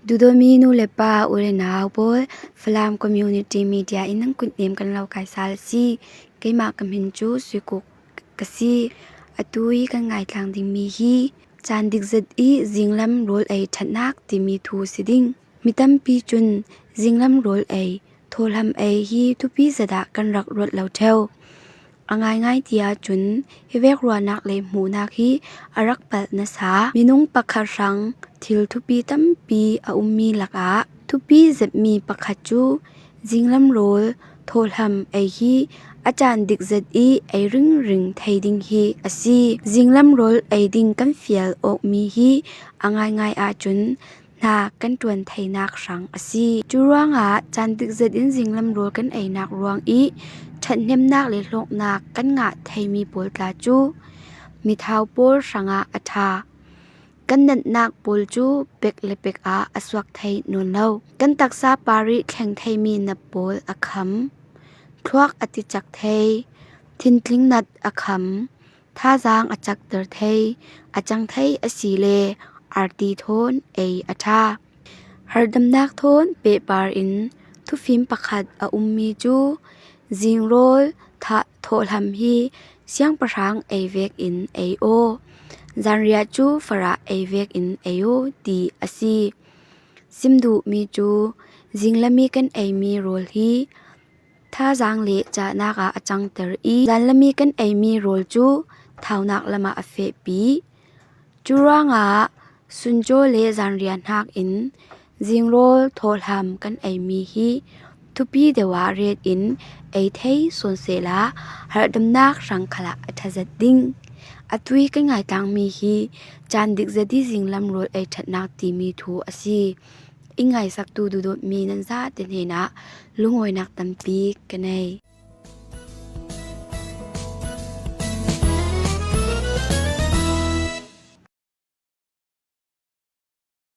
ดูโดมีนูเลปาอุเรนาวบอลฟลามคอมมูนิตี้มีเดียอินังกุนเนมกันเราไกซาลซีไกมากำหินจูสุกุกกะซีอตุยกันไงทางดิมีฮีจานดิกซัดอีจิงลัมโรลไอทัดนักติมีทูสิดิงมิตัมปีจุนจิงลัมโรลไอโทลัมไอฮีทุปีสดากันรักรถเหล่าเทวง่ายๆเตียจุนเฮเวกรัวนักเลหมูนักฮีอารักปัลนสามินุงปักขรังทิลทุปีตัมปีอาอุมมีลักอาทุปีเจ็บมีปักขจูจิงลัมโรลโทลัมไอฮีอาจารย์ดิกซัดอีไอริงไทดิงฮีอาซีจิงลัมโรลไอดิงกันเฟียลออกมีฮีง่ายๆอาจุนนากันตวนไทนักสังอาซีจูรวงอาจารย์ดิกซัดอินจิงลัมโรลกันไอนักรวงอีฉันเนมนักเลยลกนักกันงะไทยมีโปลตาจูมีเท้าโปลสังอาอัฐากันนัดนักโปลจูเป็กเลเป็กอาอสวักไทยนนเลากันตักษาปาริแข่งไทยมีนับโปลอคัมทวกอติจักไทยทินทลิงนัดอคัมท่าจางอจักเตอร์ไทยอจังไทยอสีเลอาร์ตีโทนเออัฐาหรดำนักโทนเปบาร์อินทุฟิมปักขัดออุมมีจูจิงโรลทะโทลัมฮีเสียงประชังเอเวกอินเอโอจันเรียจูฟระเอเวกอินเอโอดีอซีซิมดูมีจูจิงละมีกันเอมีโรลฮีท่าจางเลจะนากาอจังเตอร์อีจันละมีกันเอมีโรลจูเท่านักละมาอเฟปีจูรางาสุนโจเลจันเรียนหักอินจิงโรลโทลัมกันเอมีฮีทุปีเดวาเรดอินไอเทยส่วนเสลาหรดำนักสังขละอัทจัดดิงอตุยกันไงตังมีฮีจานดิกซัดดิจิงลัมโรลไอทัดนักตีมีทูอซีอิงไงสักตูดูโดมีนันซาเตนเฮนะลุงอยนักตัมปีกันไอ